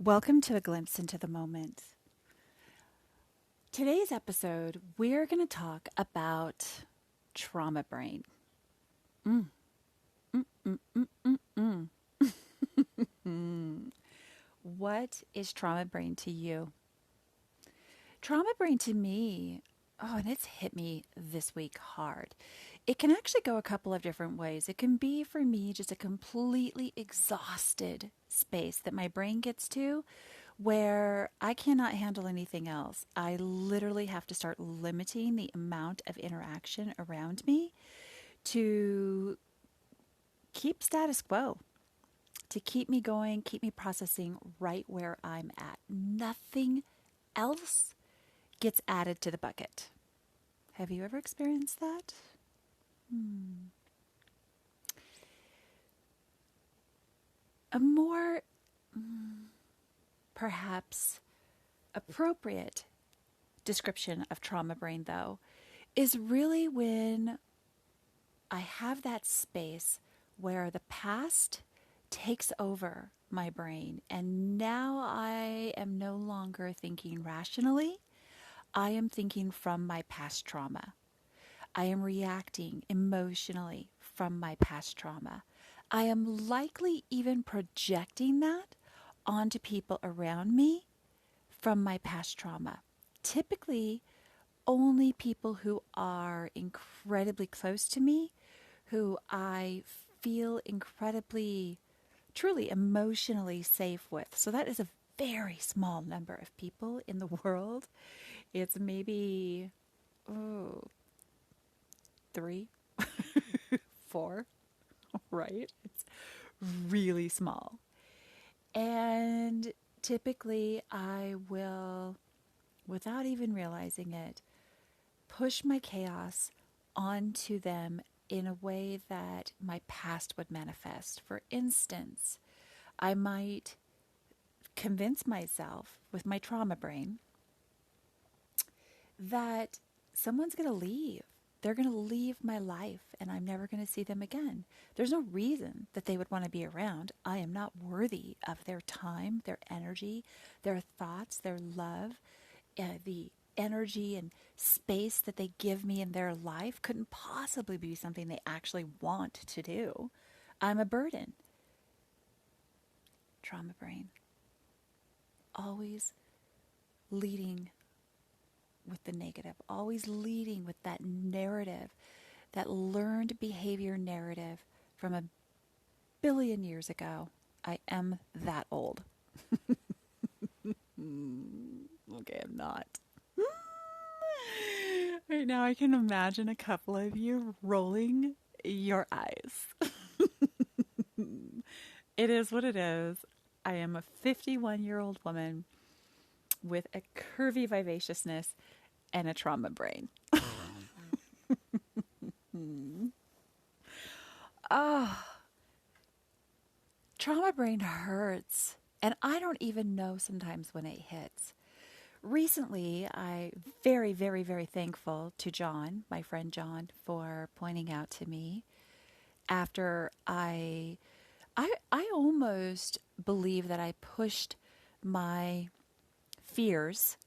Welcome to A Glimpse into the Moment. Today's episode, we're going to talk about trauma brain. Mm, mm, mm, mm, mm, mm. What is trauma brain to you? Trauma brain to me, and it's hit me this week hard. It can actually go a couple of different ways. It can be for me just a completely exhausted space that my brain gets to where I cannot handle anything else. I literally have to start limiting the amount of interaction around me to keep status quo, to keep me going, keep me processing right where I'm at. Nothing else gets added to the bucket. Have you ever experienced that? A more perhaps appropriate description of trauma brain, though, is really when I have that space where the past takes over my brain, and now I am no longer thinking rationally. I am thinking from my past trauma. I am reacting emotionally from my past trauma. I am likely even projecting that onto people around me from my past trauma. Typically, only people who are incredibly close to me, who I feel incredibly, truly emotionally safe with. So that is a very small number of people in the world. It's maybe, three, four, right? It's really small. And typically I will, without even realizing it, push my chaos onto them in a way that my past would manifest. For instance, I might convince myself with my trauma brain that someone's going to leave. They're going to leave my life and I'm never going to see them again. There's no reason that they would want to be around. I am not worthy of their time, their energy, their thoughts, their love, the energy and space that they give me in their life couldn't possibly be something they actually want to do. I'm a burden. Trauma brain. Always leading with the negative, always leading with that narrative, that learned behavior narrative from a billion years ago. I am that old. Okay, I'm not. Right now, I can imagine a couple of you rolling your eyes. It is what it is. I am a 51-year-old woman with a curvy vivaciousness and a trauma brain. Oh, trauma brain hurts. And I don't even know sometimes when it hits. Recently, I very, very, very thankful to John, my friend John, for pointing out to me after I almost believe that I pushed my fears.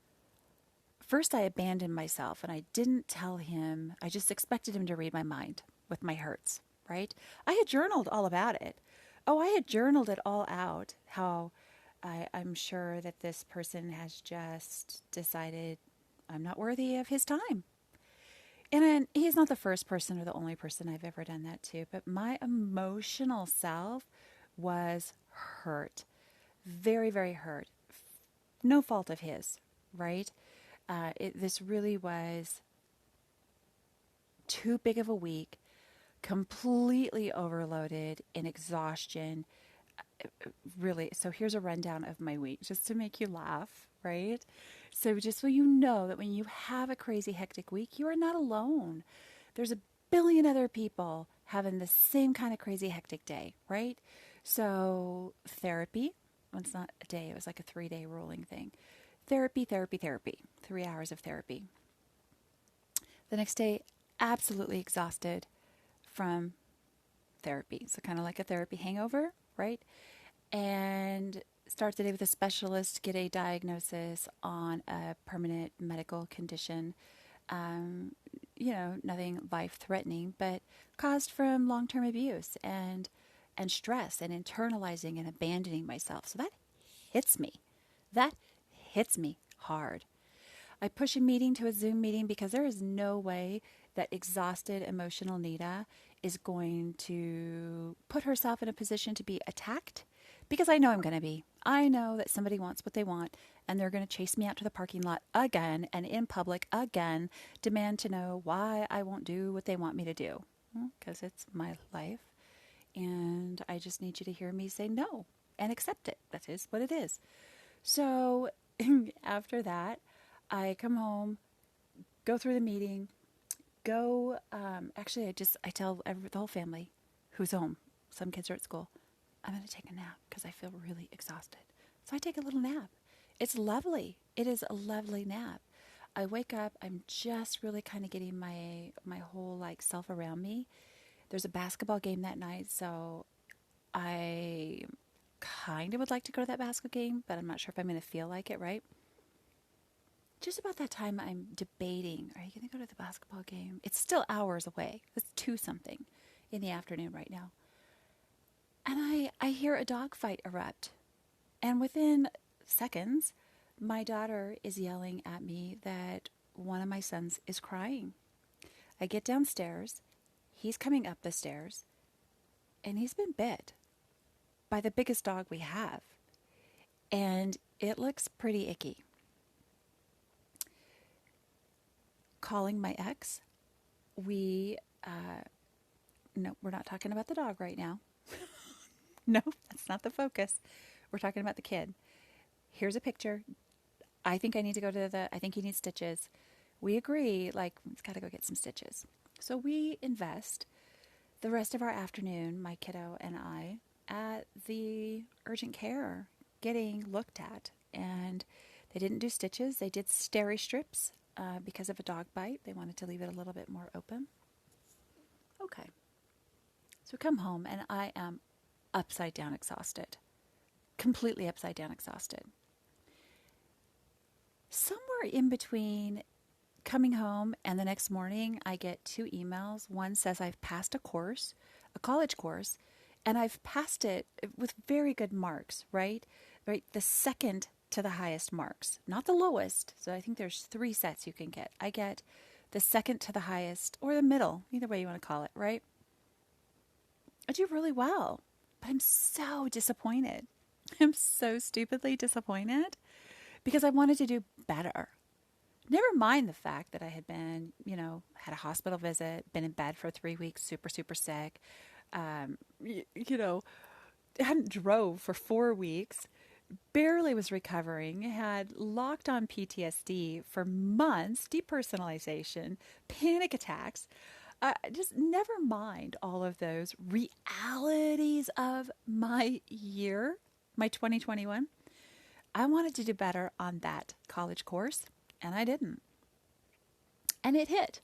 First, I abandoned myself and I didn't tell him. I just expected him to read my mind with my hurts, right? I had journaled all about it. Oh, I had journaled it all out, how I'm sure that this person has just decided I'm not worthy of his time. And he's not the first person or the only person I've ever done that to, but my emotional self was hurt. Very, very hurt. No fault of his, right? This really was too big of a week, completely overloaded in exhaustion. Really, so here's a rundown of my week just to make you laugh, right? So just so you know that when you have a crazy hectic week, you are not alone. There's a billion other people having the same kind of crazy hectic day, right? So therapy, well, it's not a day, it was like a 3-day rolling thing. Therapy, therapy, therapy, 3 hours of therapy. The next day, absolutely exhausted from therapy. So kind of like a therapy hangover, right? And Start the day with a specialist, get a diagnosis on a permanent medical condition. Um, Nothing life-threatening, but caused from long-term abuse and stress and internalizing and abandoning myself. So that hits me. That hits me hard. I push a meeting to a Zoom meeting because there is no way that exhausted, emotional Nita is going to put herself in a position to be attacked, because I know I'm going to be. I know that somebody wants what they want, and they're going to chase me out to the parking lot again and in public again, demand to know why I won't do what they want me to do. Because it's my life, and I just need you to hear me say no and accept it. That is what it is. So after that, I come home, go through the meeting, I tell the whole family who's home. Some kids are at school. I'm going to take a nap because I feel really exhausted. So I take a little nap. It's lovely. It is a lovely nap. I wake up. I'm just really kind of getting my whole self around me. There's a basketball game that night, so I kind of would like to go to that basketball game, but I'm not sure if I'm going to feel like it, right? Just about that time, I'm debating, are you going to go to the basketball game? It's still hours away. It's 2 something in the afternoon right now. And I hear a dog fight erupt. And within seconds, my daughter is yelling at me that one of my sons is crying. I get downstairs. He's coming up the stairs. And he's been bit by the biggest dog we have. And it looks pretty icky. Calling my ex, no, we're not talking about the dog right now. No, that's not the focus. We're talking about the kid. Here's a picture. I think I think he needs stitches. We agree, he's got to go get some stitches. So we invest the rest of our afternoon, my kiddo and I, at the urgent care getting looked at. And they didn't do stitches. They did steri strips because of a dog bite. They wanted to leave it a little bit more open. Okay. So we come home and I am upside down exhausted. Completely upside down exhausted. Somewhere in between coming home and the next morning, I get 2 emails. One says I've passed a course, a college course, and I've passed it with very good marks, right? Right, the second to the highest marks, not the lowest. So I think there's 3 sets you can get. I get the second to the highest, or the middle, either way you want to call it, right? I do really well, but I'm so disappointed. I'm so stupidly disappointed because I wanted to do better. Never mind the fact that I had been, had a hospital visit, been in bed for 3 weeks, super, super sick, hadn't drove for 4 weeks, barely was recovering, had locked on PTSD for months, depersonalization, panic attacks. Just never mind all of those realities of my year, my 2021. I wanted to do better on that college course, and I didn't. And it hit.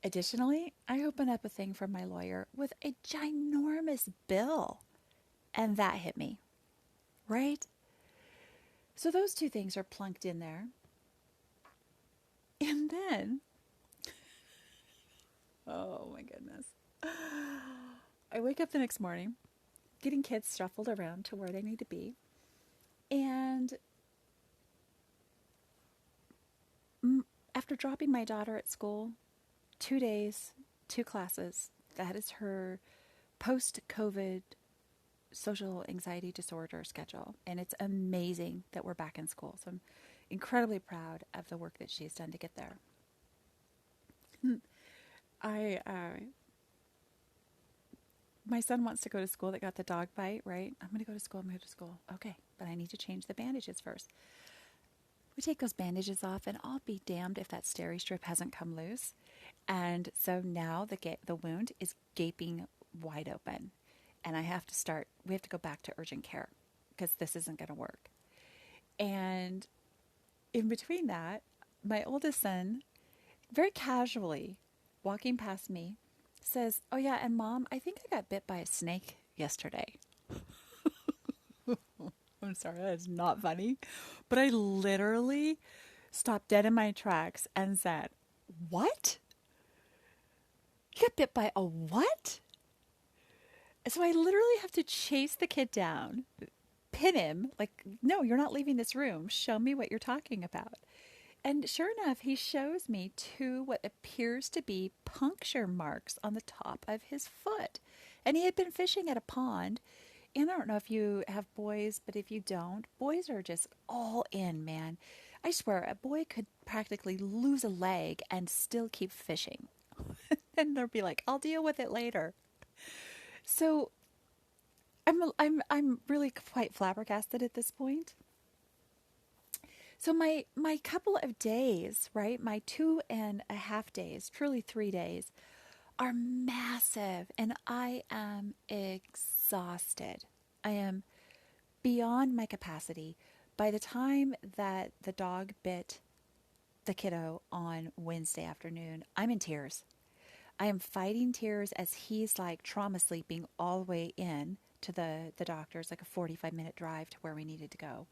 Additionally, I opened up a thing from my lawyer with a ginormous bill, and that hit me. Right? So those 2 things are plunked in there. And then, oh my goodness. I wake up the next morning, getting kids shuffled around to where they need to be. And after dropping my daughter at school, 2 days, 2 classes, that is her post-COVID social anxiety disorder schedule. And it's amazing that we're back in school. So I'm incredibly proud of the work that she's done to get there. My son wants to go to school that got the dog bite, right? I'm going to go to school. Okay, but I need to change the bandages first. We take those bandages off, and I'll be damned if that steri strip hasn't come loose. And so now the wound is gaping wide open. And we have to go back to urgent care because this isn't going to work. And in between that, my oldest son, very casually, walking past me, says, "Oh yeah, and Mom, I think I got bit by a snake yesterday." I'm sorry, that is not funny. But I literally stopped dead in my tracks and said, "What? You got bit by a what?" So I literally have to chase the kid down, pin him, like, "No, you're not leaving this room. Show me what you're talking about." And sure enough, he shows me two what appears to be puncture marks on the top of his foot. And he had been fishing at a pond. And I don't know if you have boys, but if you don't, boys are just all in, man. I swear, a boy could practically lose a leg and still keep fishing. And they'll be like, "I'll deal with it later." So I'm really quite flabbergasted at this point. So my couple of days, right? My 2.5 days, truly 3 days, are massive, and I am exhausted. I am beyond my capacity. By the time that the dog bit the kiddo on Wednesday afternoon, I'm in tears. I am fighting tears as he's like trauma sleeping all the way in to the doctor's, like a 45-minute drive to where we needed to go.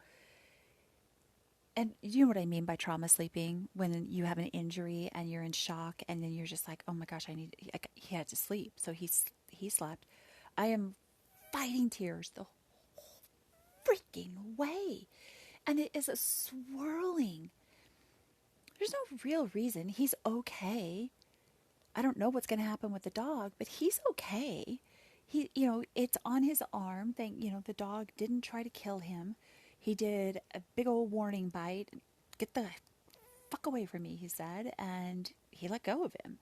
And you know what I mean by trauma sleeping? When you have an injury and you're in shock, and then you're just like, "Oh my gosh, he had to sleep." So he slept. I am fighting tears the whole freaking way. And it is a swirling. There's no real reason. He's okay. I don't know what's going to happen with the dog, but he's okay. It's on his arm. The dog didn't try to kill him. He did a big old warning bite. "Get the fuck away from me," he said, and he let go of him.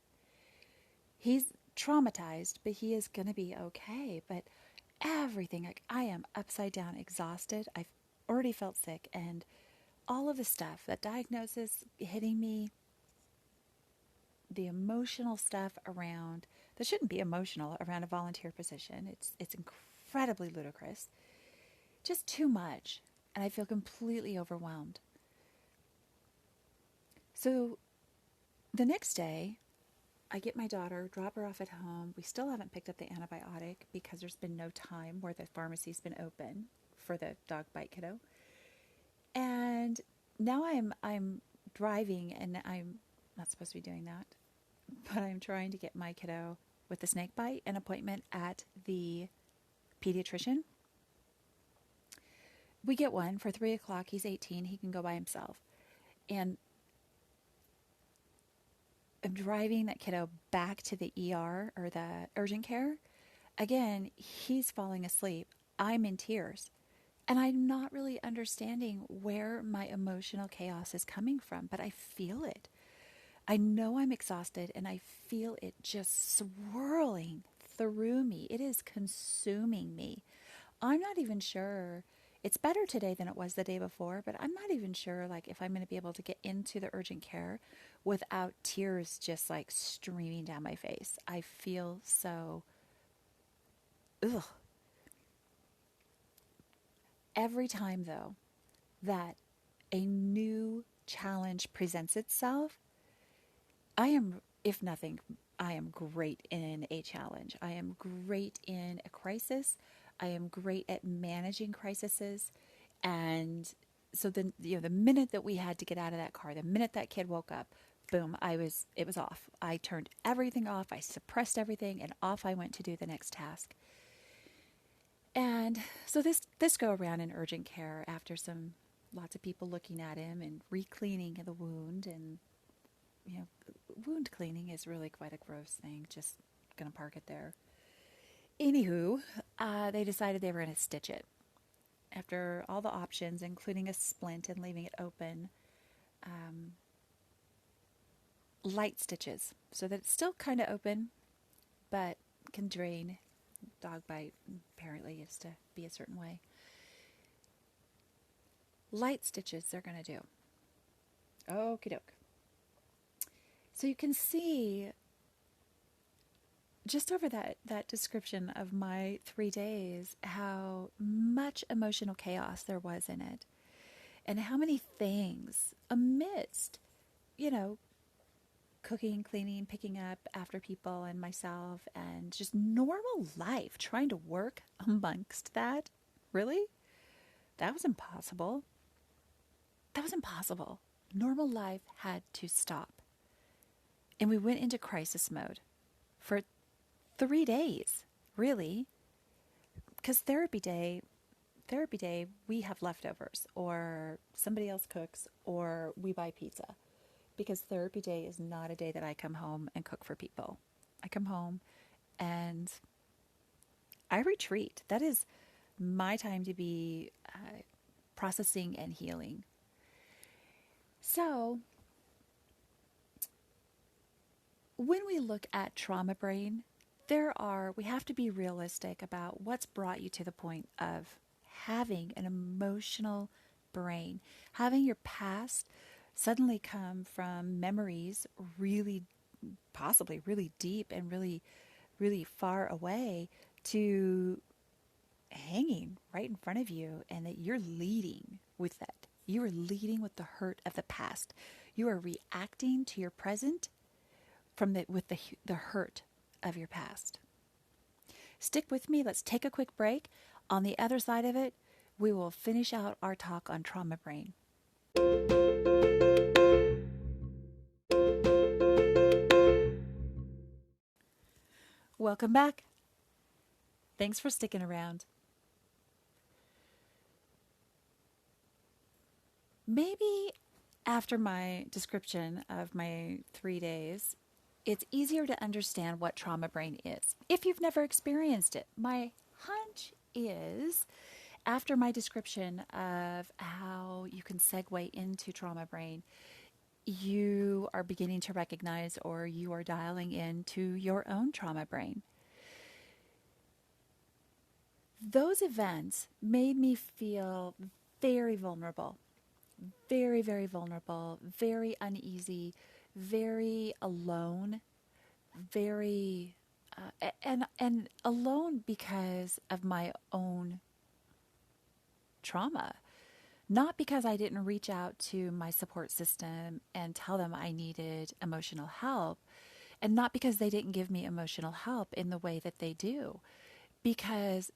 He's traumatized, but he is going to be okay. But everything, like, I am upside down, exhausted. I've already felt sick, and all of the stuff, that diagnosis hitting me, the emotional stuff around, that shouldn't be emotional around a volunteer position. It's incredibly ludicrous. Just too much. And I feel completely overwhelmed. So the next day, I get my daughter, drop her off at home. We still haven't picked up the antibiotic because there's been no time where the pharmacy's been open for the dog bite kiddo. And now I'm driving, and I'm not supposed to be doing that, but I'm trying to get my kiddo with the snake bite an appointment at the pediatrician. We get one for 3 o'clock. He's 18. He can go by himself. And I'm driving that kiddo back to the ER, or the urgent care. Again, he's falling asleep. I'm in tears. And I'm not really understanding where my emotional chaos is coming from, but I feel it. I know I'm exhausted, and I feel it just swirling through me. It is consuming me. I'm not even sure. It's better today than it was the day before, but I'm not even sure, like, if I'm going to be able to get into the urgent care without tears just like streaming down my face. I feel so ugh. Every time, though, that a new challenge presents itself, if nothing, I am great in a challenge. I am great in a crisis. I am great at managing crises. And so the minute that we had to get out of that car, the minute that kid woke up, boom, it was off. I turned everything off. I suppressed everything, and off I went to do the next task. And so this go around in urgent care, after lots of people looking at him and re-cleaning the wound, and wound cleaning is really quite a gross thing. Just gonna park it there. Anywho, they decided they were gonna stitch it. After all the options, including a splint and leaving it open, light stitches, so that it's still kind of open, but can drain. Dog bite apparently is to be a certain way. Light stitches they're going to do. Okie doke. So you can see just over that description of my 3 days how much emotional chaos there was in it, and how many things amidst, cooking, cleaning, picking up after people and myself, and just normal life, trying to work amongst that. Really? That was impossible. That was impossible. Normal life had to stop. And we went into crisis mode for 3 days, really. Because therapy day, we have leftovers, or somebody else cooks, or we buy pizza. Because therapy day is not a day that I come home and cook for people. I come home and I retreat. That is my time to be processing and healing. So, when we look at trauma brain, we have to be realistic about what's brought you to the point of having an emotional brain, having your past suddenly come from memories really, possibly really deep and really, really far away to hanging right in front of you, and that you're leading with that. You are leading with the hurt of the past. You are reacting to your present with the hurt of your past. Stick with me. Let's take a quick break. On the other side of it, we will finish out our talk on trauma brain. Welcome back. Thanks for sticking around. Maybe after my description of my 3 days, it's easier to understand what trauma brain is if you've never experienced it. My hunch is, after my description of how you can segue into trauma brain, you are beginning to recognize, or you are dialing into your own trauma brain. Those events made me feel very vulnerable, very, very vulnerable, very uneasy, very alone, very and alone because of my own trauma. Not because I didn't reach out to my support system and tell them I needed emotional help, and not because they didn't give me emotional help in the way that they do. Because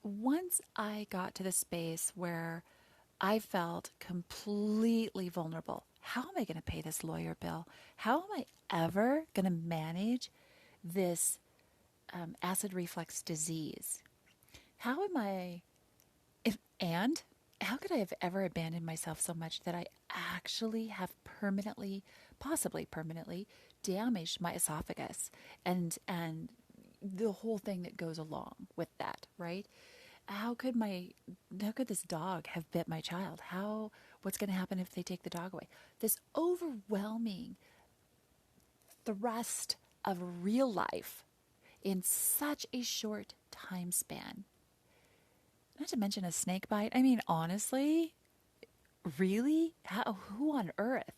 once I got to the space where I felt completely vulnerable, how am I going to pay this lawyer bill? How am I ever going to manage this acid reflux disease? How am I, and how could I have ever abandoned myself so much that I actually have possibly permanently damaged my esophagus and the whole thing that goes along with that, right? How could this dog have bit my child? What's going to happen if they take the dog away? This overwhelming thrust of real life in such a short time span. Not to mention a snake bite. I mean, honestly, really? Who on earth?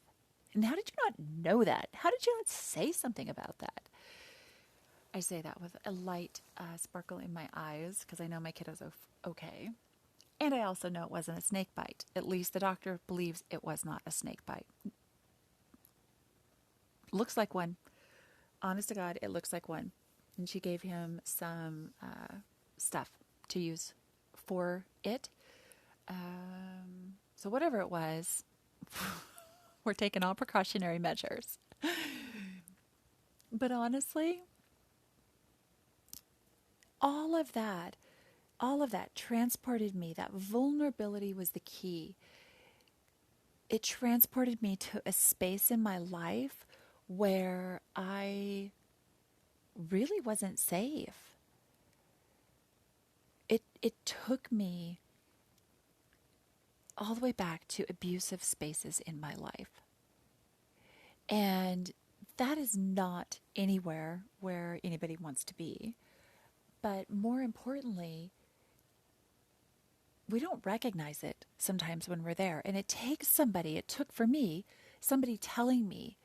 And how did you not know that? How did you not say something about that? I say that with a light sparkle in my eyes because I know my kiddo's okay. And I also know it wasn't a snake bite. At least the doctor believes it was not a snake bite. Looks like one. Honest to God, it looks like one. And she gave him some stuff to use for it. So whatever it was, we're taking all precautionary measures. But honestly, all of that transported me. That vulnerability was the key. It transported me to a space in my life where I really wasn't safe. It took me all the way back to abusive spaces in my life. And that is not anywhere where anybody wants to be. But more importantly, we don't recognize it sometimes when we're there. And it took for me, somebody telling me,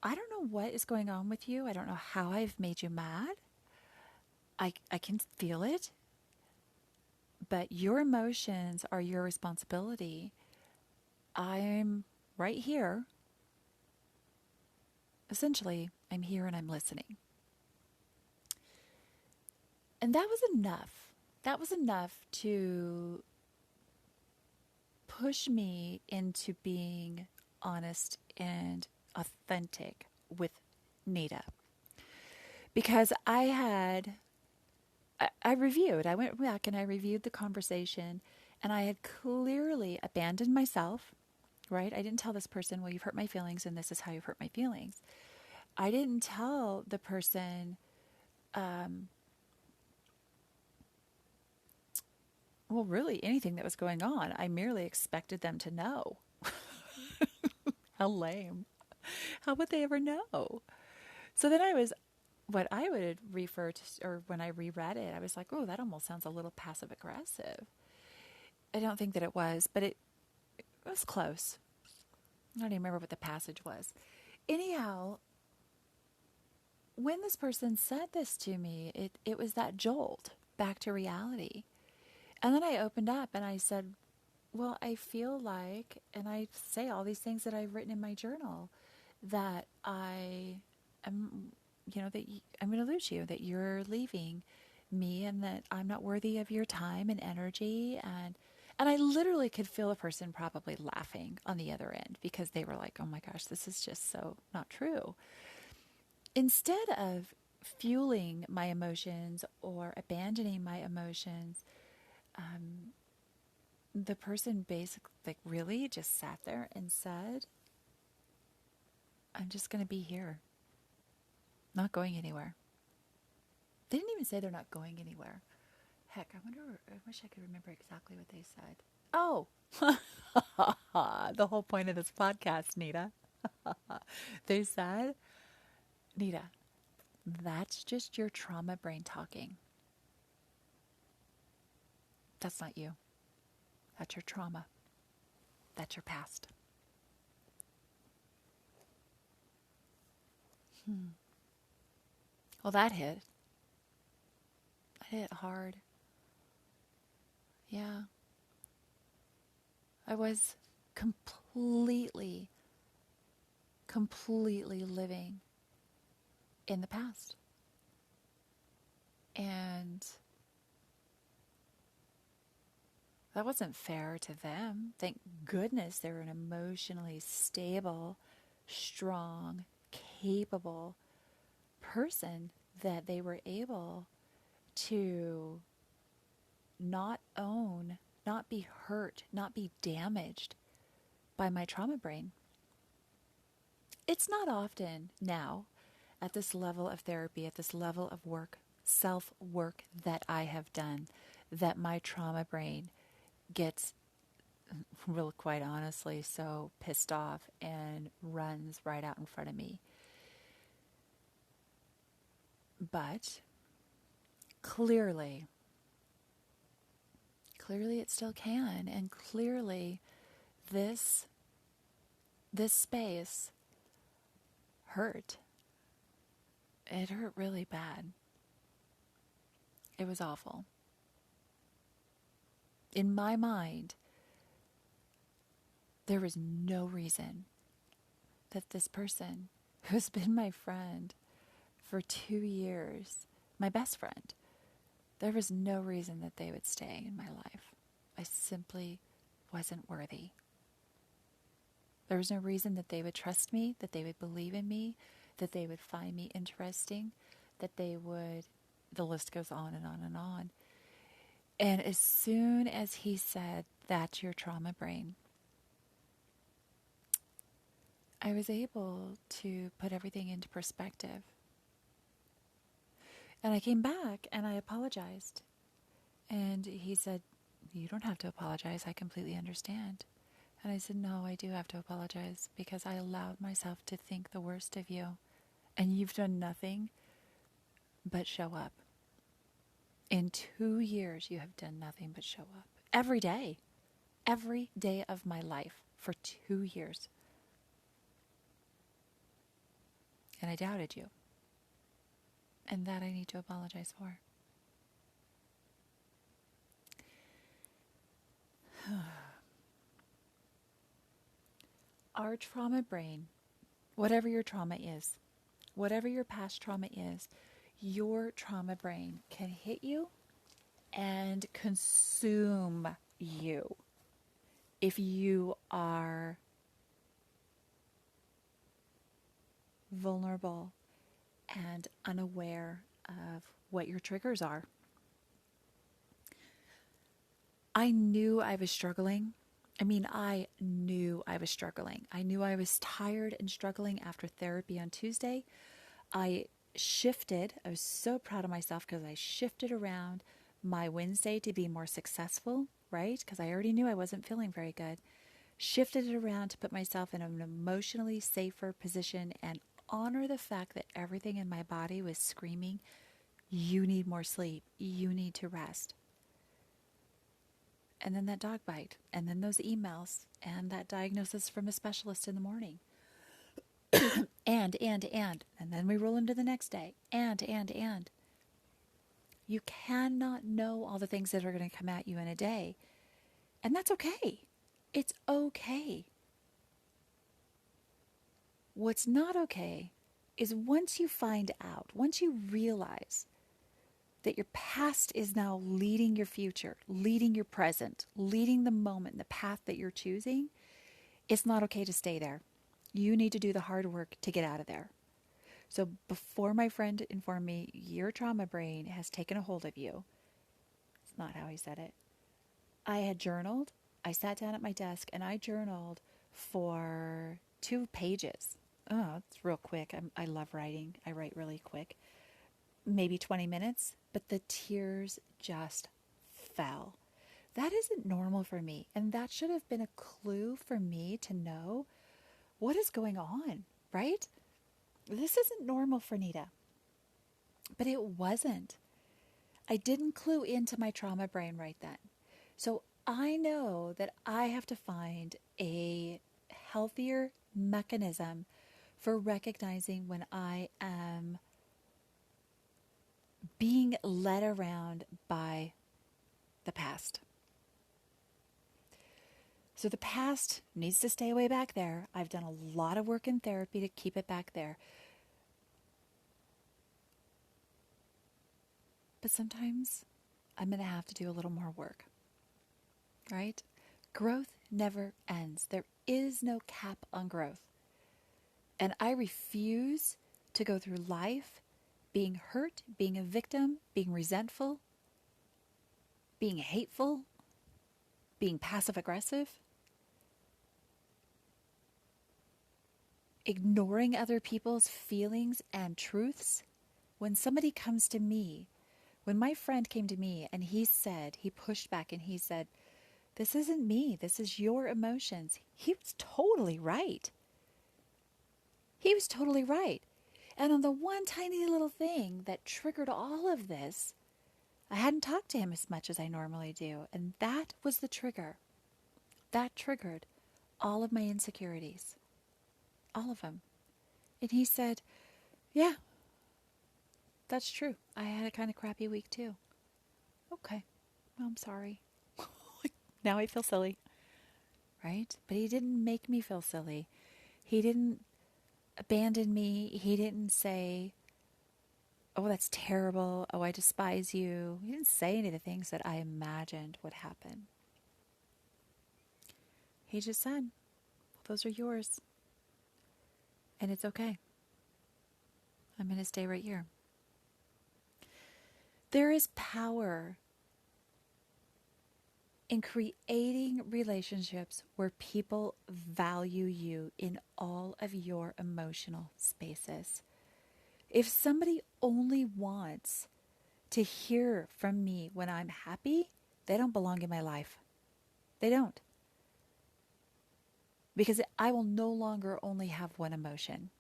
I don't know what is going on with you. I don't know how I've made you mad. I can feel it. But your emotions are your responsibility. I'm right here. Essentially, I'm here and I'm listening. And that was enough. that was enough to push me into being honest and authentic with Nita. Because I reviewed, I went back and I reviewed the conversation, and I had clearly abandoned myself, right? I didn't tell this person, well, you've hurt my feelings and this is how you've hurt my feelings. I didn't tell the person, well, really anything that was going on. I merely expected them to know. How lame. How would they ever know? So then what I would refer to, or when I reread it, I was like, oh, that almost sounds a little passive aggressive. I don't think that it was, but it was close. I don't even remember what the passage was. Anyhow, when this person said this to me, it was that jolt back to reality. And then I opened up and I said, well, I feel like, and I say all these things that I've written in my journal, that I am, that I'm going to lose you, that you're leaving me, and that I'm not worthy of your time and energy. And I literally could feel a person probably laughing on the other end because they were like, oh my gosh, this is just so not true. Instead of fueling my emotions or abandoning my emotions, the person basically really just sat there and said, I'm just going to be here. Not going anywhere. They didn't even say they're not going anywhere. Heck, I wish I could remember exactly what they said. Oh, the whole point of this podcast, Nita. They said, Nita, that's just your trauma brain talking. That's not you. That's your trauma. That's your past. Well, that hit. That hit hard. Yeah. I was completely living in the past. And that wasn't fair to them. Thank goodness they were an emotionally stable, strong, capable person that they were able to not own, not be hurt, not be damaged by my trauma brain. It's not often now at this level of therapy, at this level of work, self-work that I have done, that my trauma brain gets, real quite honestly, so pissed off and runs right out in front of me. But clearly it still can, and clearly this space hurt. It hurt really bad. It was awful. In my mind, there was no reason that this person, who's been my friend for 2 years, my best friend, there was no reason that they would stay in my life. I simply wasn't worthy. There was no reason that they would trust me, that they would believe in me, that they would find me interesting, that they would, the list goes on and on and on. And as soon as he said, that's your trauma brain, I was able to put everything into perspective. And I came back and I apologized. And he said, you don't have to apologize. I completely understand. And I said, no, I do have to apologize because I allowed myself to think the worst of you. And you've done nothing but show up. In 2 years, you have done nothing but show up. Every day of my life for 2 years. And I doubted you. And that I need to apologize for. Our trauma brain, whatever your trauma is, whatever your past trauma is, your trauma brain can hit you and consume you if you are vulnerable and unaware of what your triggers are. I knew I was struggling. I knew I was struggling. I knew I was tired and struggling after therapy on Tuesday. I shifted. I was so proud of myself because I shifted around my Wednesday to be more successful, right? Because I already knew I wasn't feeling very good. Shifted it around to put myself in an emotionally safer position and honor the fact that everything in my body was screaming, you need more sleep. You need to rest. And then that dog bite, and then those emails, and that diagnosis from a specialist in the morning. And then we roll into the next day. And. You cannot know all the things that are going to come at you in a day. And that's okay. It's okay. What's not okay is once you find out, once you realize that your past is now leading your future, leading your present, leading the moment, the path that you're choosing, it's not okay to stay there. You need to do the hard work to get out of there. So before my friend informed me, your trauma brain has taken a hold of you. It's not how he said it. I had journaled. I sat down at my desk and I journaled for 2 pages. Oh, it's real quick. I love writing. I write really quick. Maybe 20 minutes, but the tears just fell. That isn't normal for me. And that should have been a clue for me to know what is going on, right? This isn't normal for Nita. But it wasn't. I didn't clue into my trauma brain right then. So I know that I have to find a healthier mechanism for recognizing when I am being led around by the past. So the past needs to stay way back there. I've done a lot of work in therapy to keep it back there. But sometimes I'm going to have to do a little more work, right? Growth never ends. There is no cap on growth. And I refuse to go through life being hurt, being a victim, being resentful, being hateful, being passive aggressive, ignoring other people's feelings and truths. When somebody comes to me, when my friend came to me and he pushed back and he said, this isn't me, this is your emotions. He was totally right. He was totally right. And on the one tiny little thing that triggered all of this, I hadn't talked to him as much as I normally do. And that was the trigger. That triggered all of my insecurities. All of them. And he said, yeah, that's true. I had a kind of crappy week too. Okay. Well, I'm sorry. Now I feel silly. Right? But he didn't make me feel silly. He didn't abandon me. He didn't say, oh, that's terrible. Oh, I despise you. He didn't say any of the things that I imagined would happen. He just said, well, those are yours. And it's okay. I'm going to stay right here. There is power in creating relationships where people value you in all of your emotional spaces. If somebody only wants to hear from me when I'm happy, they don't belong in my life. They don't. Because I will no longer only have one emotion.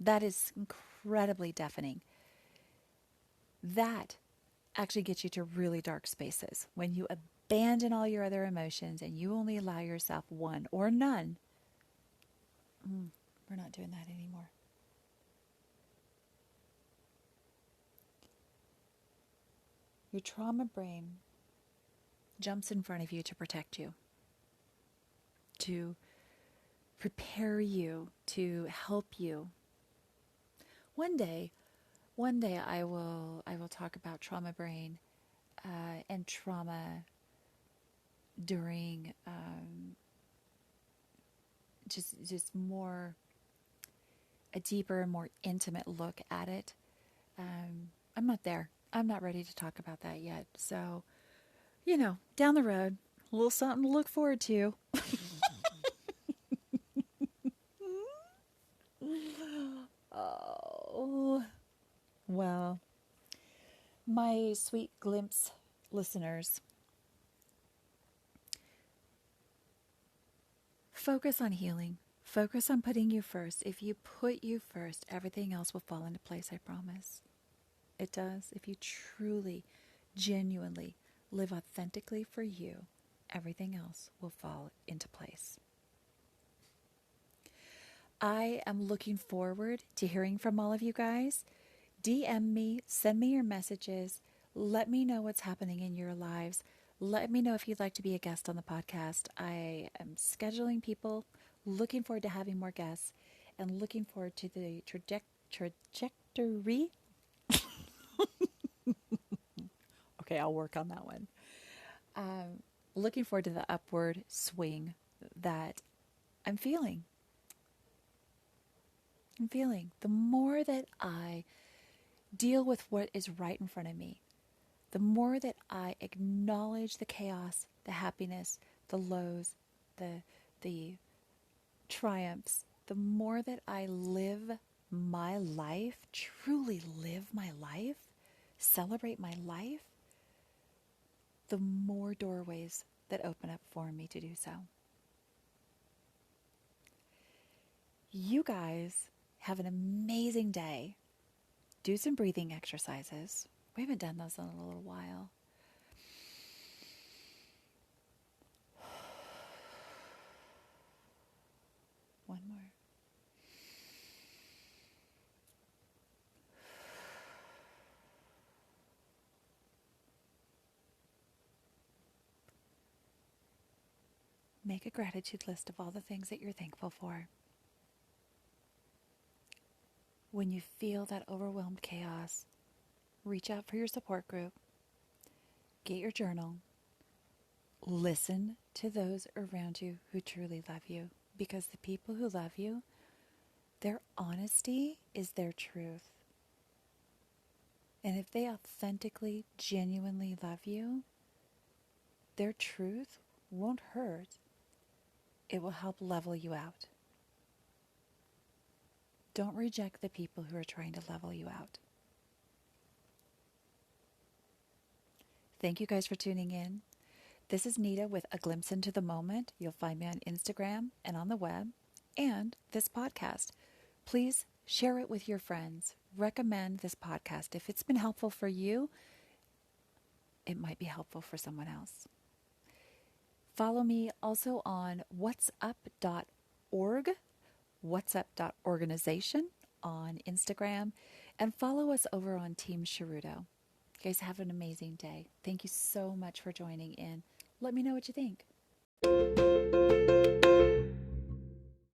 That is incredibly deafening. That actually gets you to really dark spaces. When you abandon all your other emotions and you only allow yourself one or none, we're not doing that anymore. Your trauma brain jumps in front of you to protect you, to prepare you, to help you. One day I will talk about trauma brain and trauma during just more a deeper and more intimate look at it. I'm not there. I'm not ready to talk about that yet. So, down the road, a little something to look forward to. Oh, well, my sweet glimpse listeners, focus on healing. Focus on putting you first. If you put you first, everything else will fall into place, I promise. It does. If you truly, genuinely live authentically for you, everything else will fall into place. I am looking forward to hearing from all of you guys. DM me, send me your messages. Let me know what's happening in your lives. Let me know if you'd like to be a guest on the podcast. I am scheduling people, looking forward to having more guests, and looking forward to the trajectory. Okay, I'll work on that one. Looking forward to the upward swing that I'm feeling. The more that I deal with what is right in front of me, the more that I acknowledge the chaos, the happiness, the lows, the triumphs, the more that I live my life, truly live my life, celebrate my life, the more doorways that open up for me to do so. You guys have an amazing day. Do some breathing exercises. We haven't done those in a little while. One more. Make a gratitude list of all the things that you're thankful for. When you feel that overwhelmed chaos, reach out for your support group. Get your journal. Listen to those around you who truly love you, because the people who love you, their honesty is their truth. And if they authentically, genuinely love you, their truth won't hurt. It will help level you out. Don't reject the people who are trying to level you out. Thank you guys for tuning in. This is Nita with A Glimpse into the Moment. You'll find me on Instagram and on the web, and this podcast. Please share it with your friends. Recommend this podcast. If it's been helpful for you, it might be helpful for someone else. Follow me also on whatsup.org, whatsup.organization on Instagram, and follow us over on Team Sharudo. You guys have an amazing day. Thank you so much for joining in. Let me know what you think.